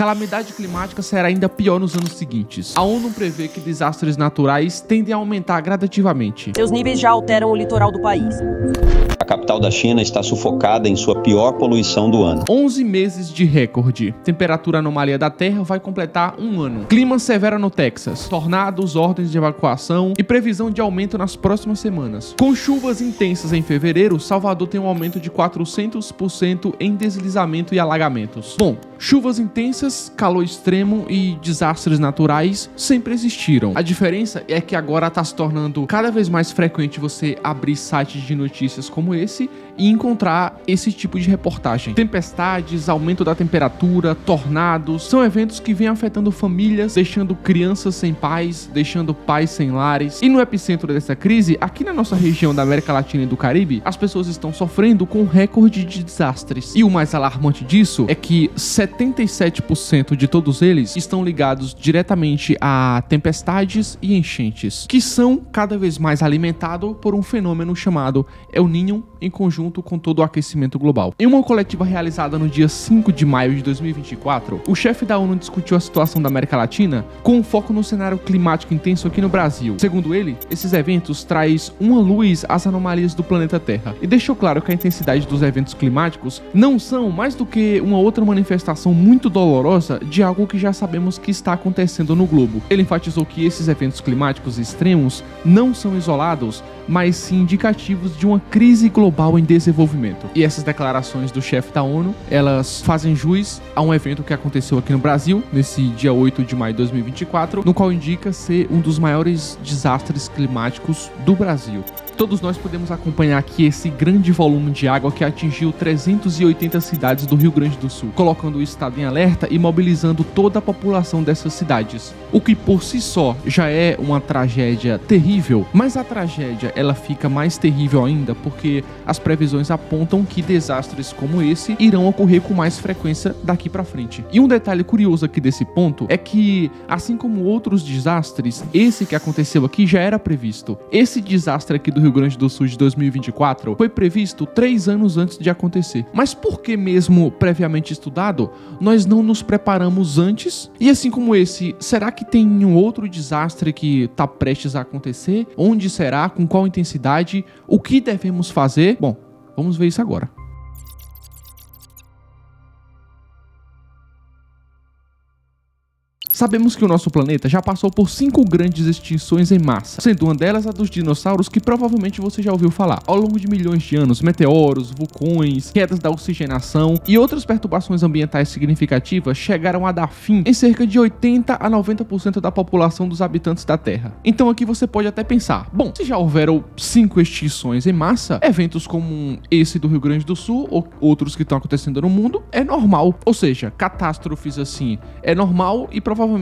calamidade climática será ainda pior nos anos seguintes. A ONU prevê que desastres naturais tendem a aumentar gradativamente. Seus níveis já alteram o litoral do país. A capital da China está sufocada em sua pior poluição do ano. 11 meses de recorde. Temperatura anomalia da Terra vai completar um ano. Clima severo no Texas. Tornados, ordens de evacuação e previsão de aumento nas próximas semanas. Com chuvas intensas em fevereiro, Salvador tem um aumento de 400% em deslizamento e alagamentos. Bom, chuvas intensas, calor extremo e desastres naturais sempre existiram. A diferença é que agora está se tornando cada vez mais frequente você abrir sites de notícias como esse e encontrar esse tipo de reportagem. Tempestades, aumento da temperatura, tornados, são eventos que vêm afetando famílias, deixando crianças sem pais, deixando pais sem lares. E no epicentro dessa crise, aqui na nossa região da América Latina e do Caribe, as pessoas estão sofrendo com um recorde de desastres. E o mais alarmante disso é que 77% de todos eles estão ligados diretamente a tempestades e enchentes, que são cada vez mais alimentados por um fenômeno chamado El Niño, em conjunto com todo o aquecimento global. Em uma coletiva realizada no dia 5 de maio de 2024, o chefe da ONU discutiu a situação da América Latina com um foco no cenário climático intenso aqui no Brasil. Segundo ele, esses eventos traz uma luz às anomalias do planeta Terra e deixou claro que a intensidade dos eventos climáticos não são mais do que uma outra manifestação muito dolorosa de algo que já sabemos que está acontecendo no globo. Ele enfatizou que esses eventos climáticos extremos não são isolados, mas sim indicativos de uma crise global em desenvolvimento. E essas declarações do chefe da ONU, elas fazem jus a um evento que aconteceu aqui no Brasil, nesse dia 8 de maio de 2024, no qual indica ser um dos maiores desastres climáticos do Brasil. Todos nós podemos acompanhar aqui esse grande volume de água que atingiu 380 cidades do Rio Grande do Sul, colocando o estado em alerta e mobilizando toda a população dessas cidades. O que por si só já é uma tragédia terrível, mas a tragédia ela fica mais terrível ainda porque as previsões apontam que desastres como esse irão ocorrer com mais frequência daqui pra frente. E um detalhe curioso aqui desse ponto é que, assim como outros desastres, esse que aconteceu aqui já era previsto. Esse desastre aqui do Rio Grande do Sul de 2024 foi previsto 3 anos antes de acontecer. Mas por que mesmo previamente estudado, nós não nos preparamos antes? E assim como esse, será que tem um outro desastre que está prestes a acontecer? Onde será? Com qual intensidade? O que devemos fazer? Bom, vamos ver isso agora. Sabemos que o nosso planeta já passou por 5 grandes extinções em massa, sendo uma delas a dos dinossauros, que provavelmente você já ouviu falar. Ao longo de milhões de anos, meteoros, vulcões, quedas da oxigenação e outras perturbações ambientais significativas chegaram a dar fim em cerca de 80 a 90% da população dos habitantes da Terra. Então aqui você pode até pensar, bom, se já houveram 5 extinções em massa, eventos como esse do Rio Grande do Sul ou outros que estão acontecendo no mundo, é normal. Ou seja, catástrofes assim, é normal e provavelmente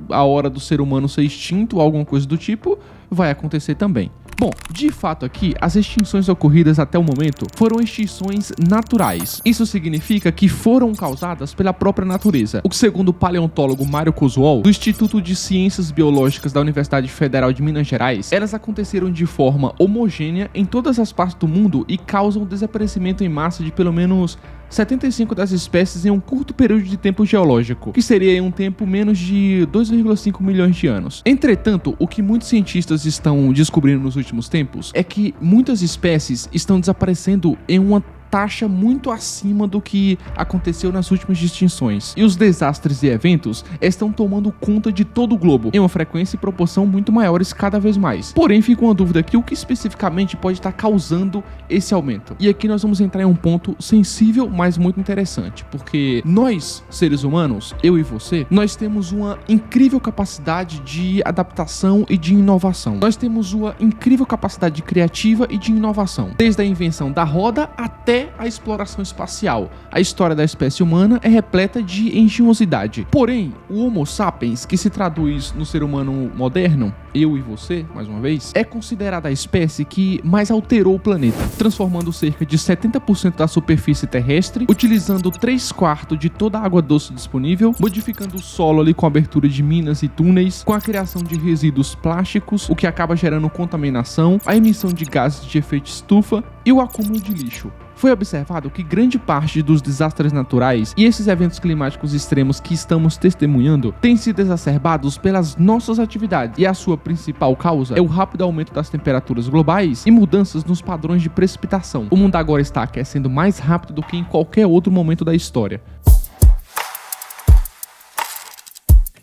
a hora do ser humano ser extinto ou alguma coisa do tipo vai acontecer também. Bom, de fato aqui, as extinções ocorridas até o momento foram extinções naturais. Isso significa que foram causadas pela própria natureza. O que, segundo o paleontólogo Mário Coswol, do Instituto de Ciências Biológicas da Universidade Federal de Minas Gerais, elas aconteceram de forma homogênea em todas as partes do mundo e causam desaparecimento em massa de pelo menos 75 das espécies em um curto período de tempo geológico, que seria em um tempo menos de 2,5 milhões de anos. Entretanto, o que muitos cientistas estão descobrindo nos últimos tempos é que muitas espécies estão desaparecendo em uma taxa muito acima do que aconteceu nas últimas extinções. E os desastres e eventos estão tomando conta de todo o globo, em uma frequência e proporção muito maiores cada vez mais. Porém, fica uma dúvida aqui, o que especificamente pode estar causando esse aumento? E aqui nós vamos entrar em um ponto sensível, mas muito interessante, porque nós, seres humanos, eu e você, nós temos uma incrível capacidade de adaptação e de inovação. Nós temos uma incrível capacidade criativa e de inovação, desde a invenção da roda até a exploração espacial. A história da espécie humana é repleta de engenhosidade. Porém, o Homo sapiens, que se traduz no ser humano moderno, eu e você, mais uma vez, é considerada a espécie que mais alterou o planeta, transformando cerca de 70% da superfície terrestre, utilizando 3/4 de toda a água doce disponível, modificando o solo ali com a abertura de minas e túneis, com a criação de resíduos plásticos, o que acaba gerando contaminação, a emissão de gases de efeito estufa e o acúmulo de lixo. foi observado que grande parte dos desastres naturais e esses eventos climáticos extremos que estamos testemunhando têm sido exacerbados pelas nossas atividades, e a sua principal causa é o rápido aumento das temperaturas globais e mudanças nos padrões de precipitação. O mundo agora está aquecendo mais rápido do que em qualquer outro momento da história.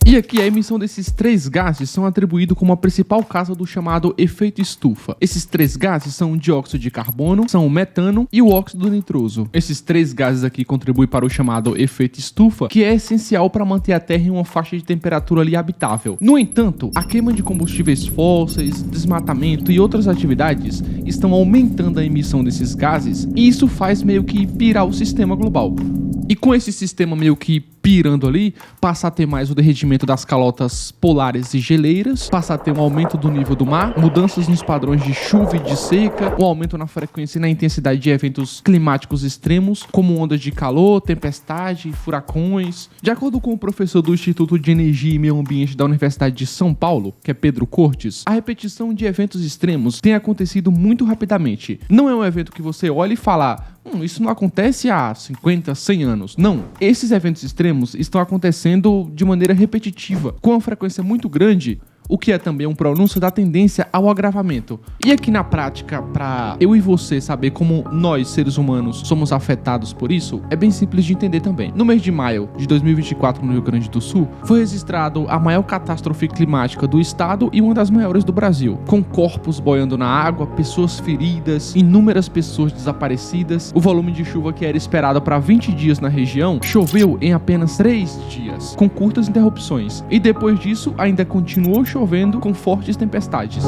E aqui a emissão desses 3 gases são atribuídos como a principal causa do chamado efeito estufa. Esses 3 gases são o dióxido de carbono, são o metano e o óxido nitroso. Esses 3 gases aqui contribuem para o chamado efeito estufa, que é essencial para manter a Terra em uma faixa de temperatura ali habitável. No entanto, a queima de combustíveis fósseis, desmatamento e outras atividades estão aumentando a emissão desses gases, e isso faz meio que pirar o sistema global. E com esse sistema meio que pirando ali, passa a ter mais o derretimento das calotas polares e geleiras, passa a ter um aumento do nível do mar, mudanças nos padrões de chuva e de seca, um aumento na frequência e na intensidade de eventos climáticos extremos, como ondas de calor, tempestade, furacões. De acordo com o professor do Instituto de Energia e Meio Ambiente da Universidade de São Paulo, que é Pedro Cortes, a repetição de eventos extremos tem acontecido muito rapidamente. Não é um evento que você olha e fala: isso não acontece há 50, 100 anos. Não, esses eventos extremos estão acontecendo de maneira repetitiva, com uma frequência muito grande, o que é também um pronúncio da tendência ao agravamento. E aqui na prática, para eu e você saber como nós, seres humanos, somos afetados por isso, é bem simples de entender também. No mês de maio de 2024, no Rio Grande do Sul, foi registrado a maior catástrofe climática do estado e uma das maiores do Brasil, com corpos boiando na água, pessoas feridas, inúmeras pessoas desaparecidas. O volume de chuva que era esperado para 20 dias na região choveu em apenas 3 dias, com curtas interrupções, e depois disso ainda continuou chovendo com fortes tempestades.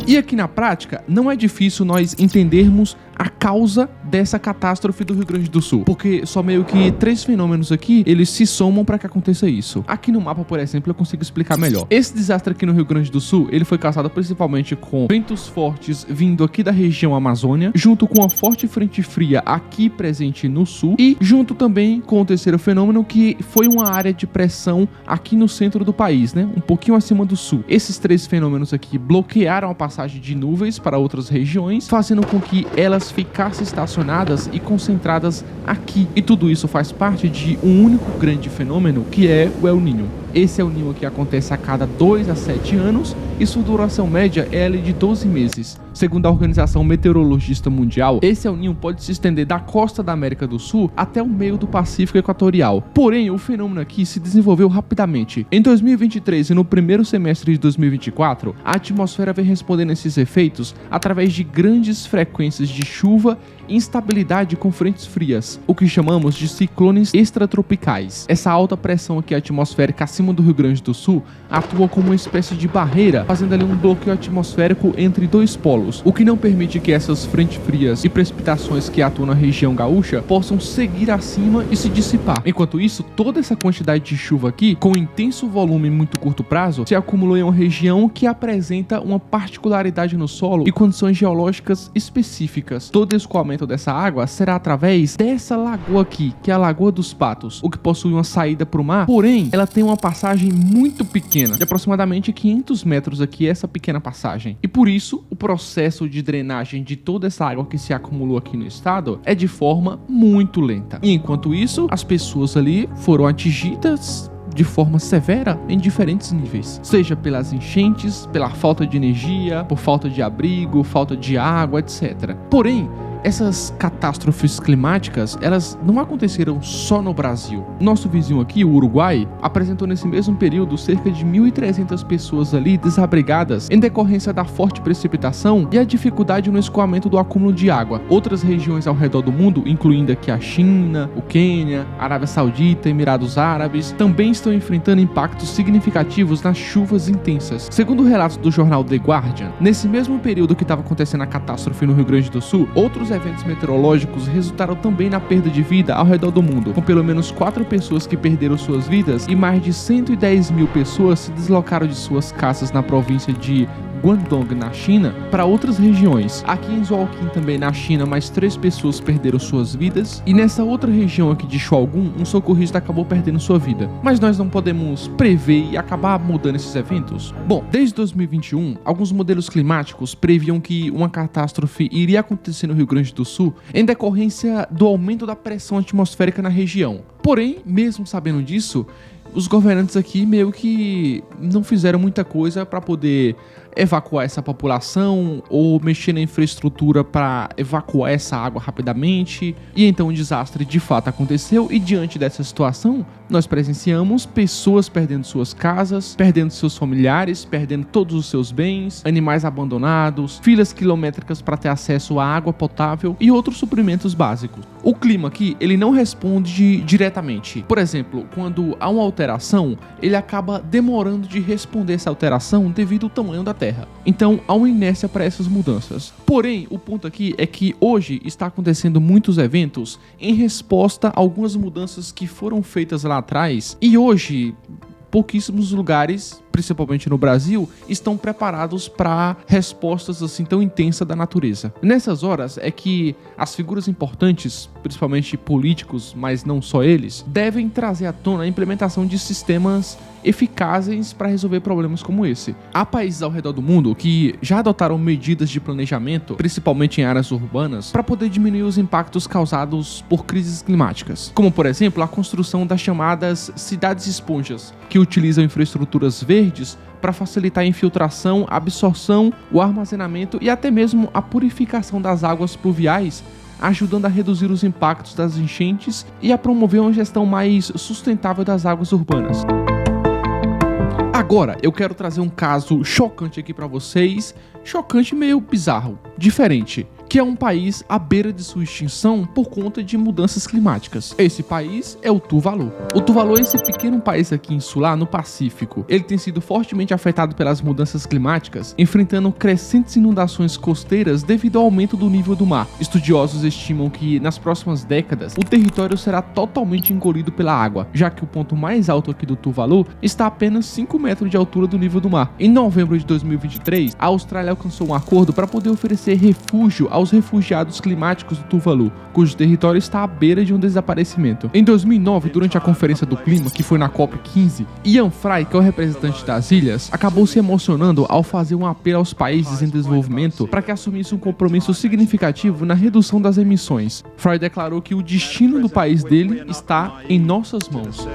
E aqui na prática, não é difícil nós entendermos a causa dessa catástrofe do Rio Grande do Sul, porque só meio que 3 fenômenos aqui, eles se somam para que aconteça isso. Aqui no mapa, por exemplo, eu consigo explicar melhor. Esse desastre aqui no Rio Grande do Sul, ele foi causado principalmente com ventos fortes vindo aqui da região Amazônia, junto com a forte frente fria aqui presente no sul, e junto também com o terceiro fenômeno, que foi uma área de pressão aqui no centro do país, né? Um pouquinho acima do sul. Esses 3 fenômenos aqui bloquearam a passagem de nuvens para outras regiões, fazendo com que elas ficassem estacionadas e concentradas aqui. E tudo isso faz parte de um único grande fenômeno, que é o El Niño. Esse El Niño que acontece a cada 2 a 7 anos e sua duração média é ali de 12 meses. Segundo a Organização Meteorologista Mundial, esse El Niño pode se estender da costa da América do Sul até o meio do Pacífico Equatorial. Porém, o fenômeno aqui se desenvolveu rapidamente. Em 2023 e no primeiro semestre de 2024, a atmosfera vem respondendo a esses efeitos através de grandes frequências de chuva e instabilidade com frentes frias, o que chamamos de ciclones extratropicais. Essa alta pressão aqui atmosférica acima do Rio Grande do Sul atua como uma espécie de barreira, fazendo ali um bloqueio atmosférico entre 2 polos, o que não permite que essas frentes frias e precipitações que atuam na região gaúcha possam seguir acima e se dissipar. Enquanto isso, toda essa quantidade de chuva aqui, com intenso volume em muito curto prazo, se acumulou em uma região que apresenta uma particularidade no solo e condições geológicas específicas. Todo escoamento dessa água será através dessa lagoa aqui, que é a Lagoa dos Patos, o que possui uma saída para o mar, porém, ela tem uma passagem muito pequena, de aproximadamente 500 metros aqui, essa pequena passagem. E por isso, o processo de drenagem de toda essa água que se acumulou aqui no estado é de forma muito lenta. E enquanto isso, as pessoas ali foram atingidas de forma severa em diferentes níveis, seja pelas enchentes, pela falta de energia, por falta de abrigo, falta de água, etc. Porém, essas catástrofes climáticas, elas não aconteceram só no Brasil. Nosso vizinho aqui, o Uruguai, apresentou nesse mesmo período cerca de 1.300 pessoas ali desabrigadas em decorrência da forte precipitação e a dificuldade no escoamento do acúmulo de água. Outras regiões ao redor do mundo, incluindo aqui a China, o Quênia, Arábia Saudita, Emirados Árabes, também estão enfrentando impactos significativos nas chuvas intensas. Segundo relatos do jornal The Guardian, nesse mesmo período que estava acontecendo a catástrofe no Rio Grande do Sul, outros eventos meteorológicos resultaram também na perda de vida ao redor do mundo, com pelo menos 4 pessoas que perderam suas vidas e mais de 110 mil pessoas se deslocaram de suas casas na província de Guangdong, na China, para outras regiões. Aqui em Zhuoqing, também na China, mais 3 pessoas perderam suas vidas, e nessa outra região aqui de Shaogun, um socorrista acabou perdendo sua vida. Mas nós não podemos prever e acabar mudando esses eventos? Bom, desde 2021, alguns modelos climáticos previam que uma catástrofe iria acontecer no Rio Grande do Sul em decorrência do aumento da pressão atmosférica na região. Porém, mesmo sabendo disso, os governantes aqui meio que não fizeram muita coisa para poder evacuar essa população ou mexer na infraestrutura para evacuar essa água rapidamente. E então o desastre de fato aconteceu, e diante dessa situação nós presenciamos pessoas perdendo suas casas, perdendo seus familiares, perdendo todos os seus bens, animais abandonados, filas quilométricas para ter acesso à água potável e outros suprimentos básicos. O clima aqui, ele não responde diretamente. Por exemplo, quando há uma alteração, ele acaba demorando de responder essa alteração devido ao tamanho da Terra. Então, há uma inércia para essas mudanças. Porém, o ponto aqui é que hoje está acontecendo muitos eventos em resposta a algumas mudanças que foram feitas lá atrás, e hoje pouquíssimos lugares, principalmente no Brasil, estão preparados para respostas assim tão intensas da natureza. Nessas horas é que as figuras importantes, principalmente políticos, mas não só eles, devem trazer à tona a implementação de sistemas eficazes para resolver problemas como esse. Há países ao redor do mundo que já adotaram medidas de planejamento, principalmente em áreas urbanas, para poder diminuir os impactos causados por crises climáticas, como por exemplo a construção das chamadas cidades esponjas, que utilizam infraestruturas verdes para facilitar a infiltração, a absorção, o armazenamento e até mesmo a purificação das águas pluviais, ajudando a reduzir os impactos das enchentes e a promover uma gestão mais sustentável das águas urbanas. Agora, eu quero trazer um caso chocante aqui pra vocês, chocante meio bizarro, diferente, que é um país à beira de sua extinção por conta de mudanças climáticas. Esse país é o Tuvalu. O Tuvalu é esse pequeno país aqui insular no Pacífico. Ele tem sido fortemente afetado pelas mudanças climáticas, enfrentando crescentes inundações costeiras devido ao aumento do nível do mar. Estudiosos estimam que, nas próximas décadas, o território será totalmente engolido pela água, já que o ponto mais alto aqui do Tuvalu está a apenas 5 metros de altura do nível do mar. Em novembro de 2023, a Austrália alcançou um acordo para poder oferecer refúgio aos refugiados climáticos do Tuvalu, cujo território está à beira de um desaparecimento. Em 2009, durante a Conferência do Clima, que foi na COP15, Ian Fry, que é o representante das ilhas, acabou se emocionando ao fazer um apelo aos países em desenvolvimento para que assumissem um compromisso significativo na redução das emissões. Fry declarou que o destino do país dele está em nossas mãos.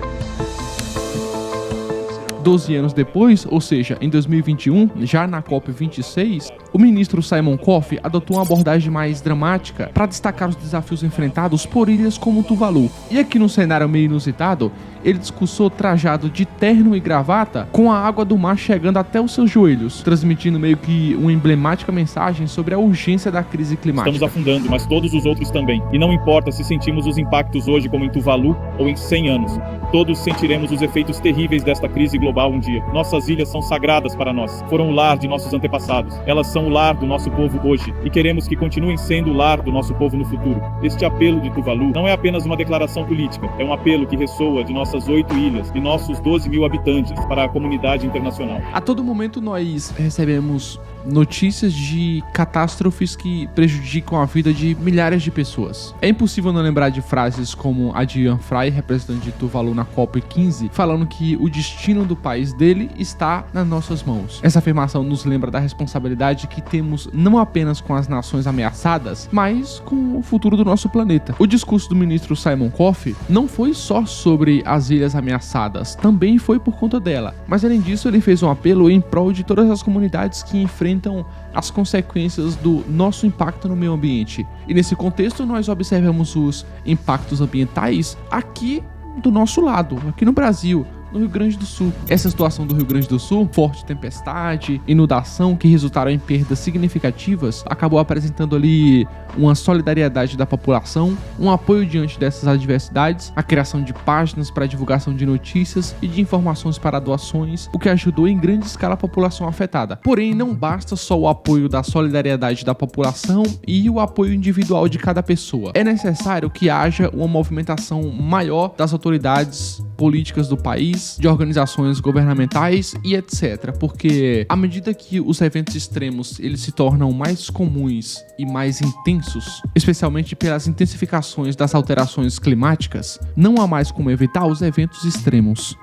12 anos depois, ou seja, em 2021, já na COP26, o ministro Simon Coffey adotou uma abordagem mais dramática para destacar os desafios enfrentados por ilhas como Tuvalu. E aqui num cenário meio inusitado, ele discursou trajado de terno e gravata, com a água do mar chegando até os seus joelhos, transmitindo meio que uma emblemática mensagem sobre a urgência da crise climática. Estamos afundando, mas todos os outros também. E não importa se sentimos os impactos hoje como em Tuvalu ou em 100 anos. Todos sentiremos os efeitos terríveis desta crise global um dia. Nossas ilhas são sagradas para nós. Foram o lar de nossos antepassados. Elas são o lar do nosso povo hoje. E queremos que continuem sendo o lar do nosso povo no futuro. Este apelo de Tuvalu não é apenas uma declaração política. É um apelo que ressoa de nossas 8 ilhas e nossos 12 mil habitantes para a comunidade internacional. A todo momento nós recebemos notícias de catástrofes que prejudicam a vida de milhares de pessoas. É impossível não lembrar de frases como a de Ian Fry, representante de Tuvalu na COP15, falando que o destino do país dele está nas nossas mãos. Essa afirmação nos lembra da responsabilidade que temos não apenas com as nações ameaçadas, mas com o futuro do nosso planeta. O discurso do ministro Simon Coffey não foi só sobre as ilhas ameaçadas, também foi por conta dela. Mas além disso, ele fez um apelo em prol de todas as comunidades que enfrentam as consequências do nosso impacto no meio ambiente. E nesse contexto, nós observamos os impactos ambientais aqui do nosso lado, aqui no Brasil, no Rio Grande do Sul. Essa situação do Rio Grande do Sul, forte tempestade, inundação que resultaram em perdas significativas, acabou apresentando ali uma solidariedade da população, um apoio diante dessas adversidades, a criação de páginas para divulgação de notícias e de informações para doações, o que ajudou em grande escala a população afetada. Porém, não basta só o apoio da solidariedade da população e o apoio individual de cada pessoa. É necessário que haja uma movimentação maior das autoridades políticas do país, de organizações governamentais e etc. Porque à medida que os eventos extremos eles se tornam mais comuns e mais intensos, especialmente pelas intensificações das alterações climáticas, não há mais como evitar os eventos extremos.